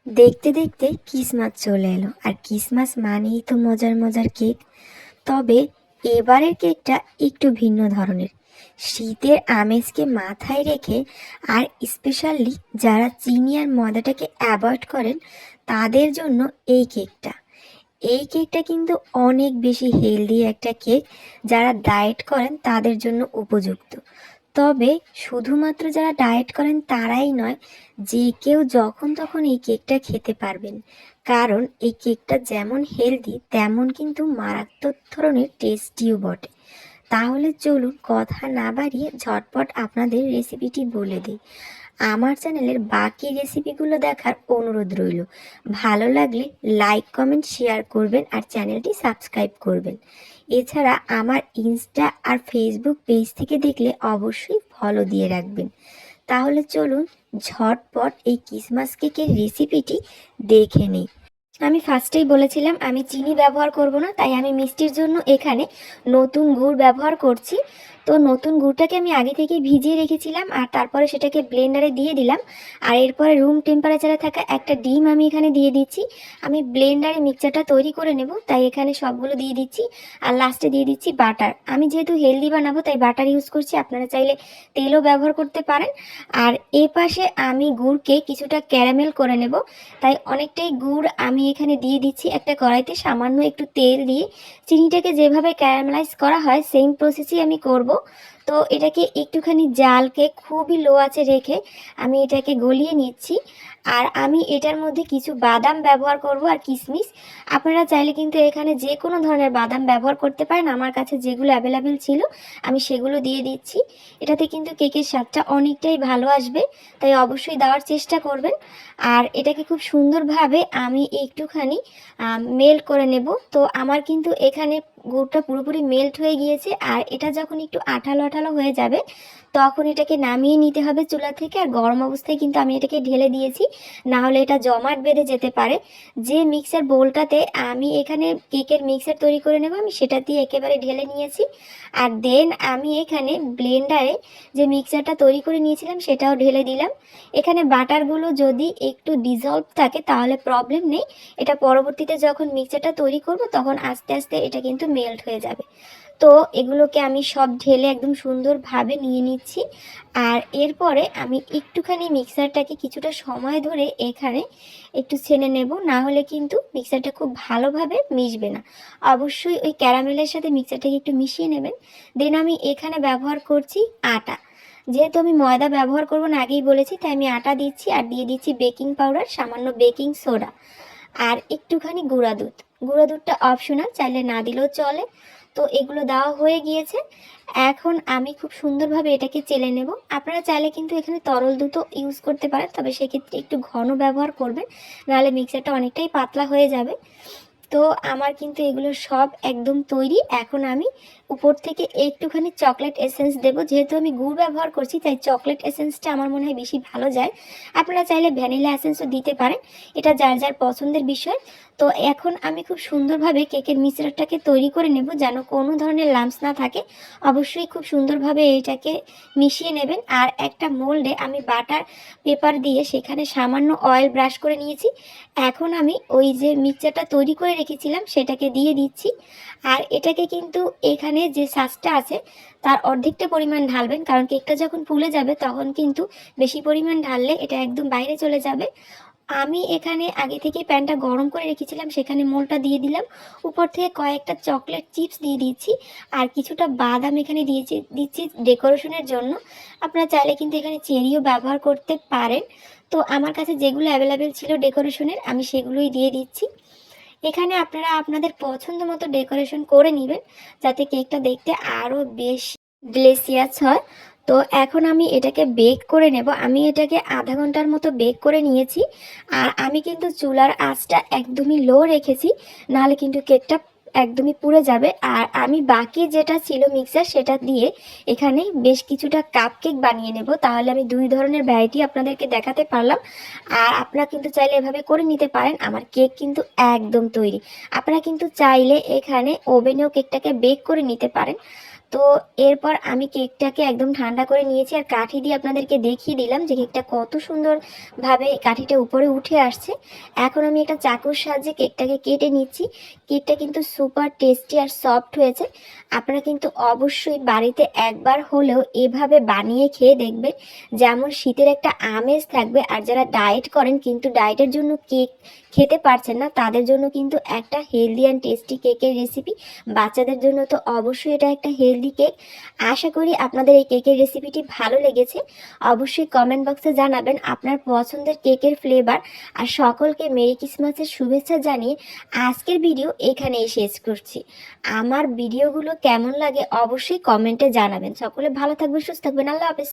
দেখতে দেখতে ক্রিসমাস চলে এলো, আর ক্রিসমাস মানেই তো মজার মজার কেক। তবে এবারের কেকটা একটু ভিন্ন ধরনের, শীতের আমেজকে মাথায় রেখে। আর স্পেশালি যারা চিনি আর ময়দাটাকে অ্যাভয়েড করেন তাদের জন্য এই কেকটা কিন্তু অনেক বেশি হেলদি একটা কেক। যারা ডায়েট করেন তাদের জন্য উপযুক্ত। তবে শুধুমাত্র যারা ডায়েট করেন তারাই নয়, যে কেউ যখন তখন এই কেকটা খেতে পারবেন। কারণ এই কেকটা যেমন হেলদি তেমন কিন্তু মারাত্মক ধরনের টেস্টিও বটে। তাহলে চলুন কথা না বাড়িয়ে ঝটপট আপনাদের রেসিপিটি বলে দিই। আমার চ্যানেলের বাকি রেসিপিগুলো দেখার অনুরোধ রইল। ভালো লাগলে লাইক কমেন্ট শেয়ার করবেন আর চ্যানেলটি সাবস্ক্রাইব করবেন। এছাড়া আমার ইনস্টা আর ফেসবুক পেজ থেকে দেখলে অবশ্যই ফলো দিয়ে রাখবেন। তাহলে চলুন ঝটপট এই ক্রিসমাস কেকের রেসিপিটি দেখে নিই। আমি ফার্স্টেই বলেছিলাম আমি চিনি ব্যবহার করব না, তাই আমি মিষ্টির জন্য এখানে নতুন গুড় ব্যবহার করছি। তো নতুন গুড়টাকে আমি আগে থেকে ভিজিয়ে রেখেছিলাম আর তারপরে সেটাকে ব্লেন্ডারে দিয়ে দিলাম। আর এরপরে রুম টেম্পারেচারে থাকা একটা ডিম আমি এখানে দিয়ে দিচ্ছি। আমি ব্লেন্ডারে মিক্সচারটা তৈরি করে নেব, তাই এখানে সবগুলো দিয়ে দিচ্ছি। আর লাস্টে দিয়ে দিচ্ছি বাটার। আমি যেহেতু হেলদি বানাবো তাই বাটার ইউজ করছি, আপনারা চাইলে তেলও ব্যবহার করতে পারেন। আর এ পাশে আমি গুড়কে কিছুটা ক্যারামেল করে নেব, তাই অনেকটাই গুড় আমি এখানে দিয়ে দিচ্ছি একটা কড়াইতে। সামান্য একটু তেল দিয়ে চিনিটাকে যেভাবে ক্যারামেলাইজ করা হয় সেম প্রসেসই আমি করব। তো এটাকে একটুখানি জালকে খুবই লো আঁচে রেখে আমি এটাকে গলিয়ে নিচ্ছি। আর আমি এটার মধ্যে কিছু বাদাম ব্যবহার করব আর কিশমিশ। আপনারা চাইলে কিন্তু এখানে যে কোনো ধরনের বাদাম ব্যবহার করতে পারেন, আমার কাছে যেগুলো অ্যাভেলেবেল ছিল আমি সেগুলো দিয়ে দিচ্ছি। এটাতে কিন্তু কেকের স্বাদটা অনেকটাই ভালো আসবে, তাই অবশ্যই দেওয়ার চেষ্টা করবেন। আর এটাকে খুব সুন্দরভাবে আমি একটুখানি মেল্ট করে নেব। তো আমার কিন্তু এখানে গুড়টা পুরোপুরি মেল্ট হয়ে গিয়েছে। আর এটা যখন একটু আঠালো আঠালো হয়ে যাবে তখন এটাকে নামিয়ে নিতে হবে চুলা থেকে। আর গরম অবস্থায় কিন্তু আমি এটাকে ঢেলে দিয়েছি, না হলে এটা জমাট বেঁধে যেতে পারে। যে মিক্সার বোলটাতে আমি এখানে কেকের মিক্সার তৈরি করে নেব আমি সেটা দিয়ে একেবারে ঢেলে নিয়েছি। আর দেন আমি এখানে ব্লেন্ডারে যে মিক্সারটা তৈরি করে নিয়েছিলাম সেটাও ঢেলে দিলাম। এখানে বাটারগুলো যদি একটু ডিজলভ থাকে তাহলে প্রবলেম নেই, এটা পরবর্তীতে যখন মিক্সচারটা তৈরি করব তখন আস্তে আস্তে এটা কিন্তু মেল্ট হয়ে যাবে। তো এগুলোকে আমি সব ঢেলে একদম সুন্দরভাবে নিয়ে নিচ্ছি। আর এরপরে আমি একটুখানি মিক্সারটাকে কিছুটা সময় ধরে এখানে একটু ছেনে নেব, না হলে কিন্তু মিক্সারটা খুব ভালোভাবে মিশবে না। অবশ্যই ওই ক্যারামেলের সাথে মিক্সারটাকে একটু মিশিয়ে নেবেন। দেন আমি এখানে ব্যবহার করছি আটা। যেহেতু আমি ময়দা ব্যবহার করব না আগেই বলেছি, তাই আমি আটা দিচ্ছি আর দিয়ে দিচ্ছি বেকিং পাউডার, সামান্য বেকিং সোডা আর একটুখানি গুঁড়া দুধ। গুঁড়া দুধটা অপশনাল, চাইলে না দিলেও চলে। তো এগুলো দেওয়া হয়ে গিয়েছে। এখন আমি খুব সুন্দরভাবে এটাকে চেলে নেব। আপনারা চাইলে কিন্তু এখানে তরল দুধও ইউজ করতে পারেন, তবে সেক্ষেত্রে একটু ঘন ব্যবহার করবেন, নাহলে মিক্সারটা অনেকটাই পাতলা হয়ে যাবে। তো আমার কিন্তু এগুলো সব একদম তৈরি। এখন আমি উপর থেকে একটুখানি চকলেট এসেন্স দেবো। যেহেতু আমি গুড় ব্যবহার করছি তাই চকলেট এসেন্সটা আমার মনে হয় বেশি ভালো যায়। আপনারা চাইলে ভ্যানিলা এসেন্সও দিতে পারেন, এটা যার যার পছন্দের বিষয়। তো এখন আমি খুব সুন্দরভাবে কেকের মিশ্রণটাকে তৈরি করে নেব, যেন কোনো ধরনের লাম্পস না থাকে। অবশ্যই খুব সুন্দরভাবে এটাকে মিশিয়ে নেবেন। আর একটা মোল্ডে আমি বাটার পেপার দিয়ে সেখানে সামান্য অয়েল ব্রাশ করে নিয়েছি। এখন আমি ওই যে মিক্সচারটা তৈরি করে রেখেছিলাম সেটাকে দিয়ে দিচ্ছি। আর এটাকে কিন্তু এখানে যে সাজটা আছে তার অর্ধেকটা পরিমাণ ঢালবেন, কারণ কেকটা যখন ফুলে যাবে তখন কিন্তু বেশি পরিমাণ ঢাললে এটা একদম বাইরে চলে যাবে। আমি এখানে আগে থেকে প্যানটা গরম করে রেখেছিলাম, সেখানে মোলটা দিয়ে দিলাম। উপর থেকে কয়েকটা চকলেট চিপস দিয়ে দিচ্ছি আর কিছুটা বাদাম এখানে দিচ্ছি ডেকোরেশনের জন্য। আপনারা চাইলে কিন্তু এখানে চেরিও ব্যবহার করতে পারেন। তো আমার কাছে যেগুলো অ্যাভেলেবেল ছিল ডেকোরেশনের আমি সেগুলোই দিয়ে দিচ্ছি। এখানে আপনারা আপনাদের পছন্দ মতো ডেকোরেশন করে নেবেন, যাতে কেকটা দেখতে আরও বেশ গ্লেসিয়াস হয়। তো এখন আমি এটাকে বেক করে নেব। আমি এটাকে আধা ঘন্টার মতো বেক করে নিয়েছি। আর আমি কিন্তু চুলার আঁচটা একদমই লো রেখেছি, নাহলে কিন্তু কেকটা একদমই পুড়ে যাবে। আর আমি বাকি যেটা ছিল মিক্সার সেটা দিয়ে এখানে বেশ কিছুটা কাপ কেক বানিয়ে নেব, তাহলে আমি দুই ধরনের ভ্যারাইটি আপনাদেরকে দেখাতে পারলাম। আর আপনারা কিন্তু চাইলে এভাবে করে নিতে পারেন। আমার কেক কিন্তু একদম তৈরি। আপনারা কিন্তু চাইলে এখানে ওভেনেও কেকটাকে বেক করে নিতে পারেন। তো এরপর আমি কেকটাকে একদম ঠান্ডা করে নিয়েছি আর কাঠি দিয়ে আপনাদেরকে দেখিয়ে দিলাম যে কেকটা কত সুন্দরভাবে কাঠিটা উপরে উঠে আসছে। এখন আমি একটা চাকুর সাহায্যে কেকটাকে কেটে নিচ্ছি। কেকটা কিন্তু সুপার টেস্টি আর সফট হয়েছে। আপনারা কিন্তু অবশ্যই বাড়িতে একবার হলেও এভাবে বানিয়ে খেয়ে দেখবেন, যেমন শীতের একটা আমেজ থাকবে। আর যারা ডায়েট করেন কিন্তু ডায়েটের জন্য কেক খেতে পারছেন না, তাদের জন্য কিন্তু একটা হেলদি অ্যান্ড টেস্টি কেকের রেসিপি। বাচ্চাদের জন্য তো অবশ্যই এটা একটা হেলদি কেক। আশা করি আপনাদের এই কেকের রেসিপিটি ভালো লেগেছে। অবশ্যই কমেন্ট বক্সে জানাবেন আপনার পছন্দের কেকের ফ্লেভার। আর সকলকে মেরি ক্রিসমাসের শুভেচ্ছা জানিয়ে আজকের ভিডিও এখানেই শেষ করছি। আমার ভিডিওগুলো কেমন লাগে অবশ্যই কমেন্টে জানাবেন। সকলে ভালো থাকবেন, সুস্থ থাকবেন। আল্লাহ হাফেজ।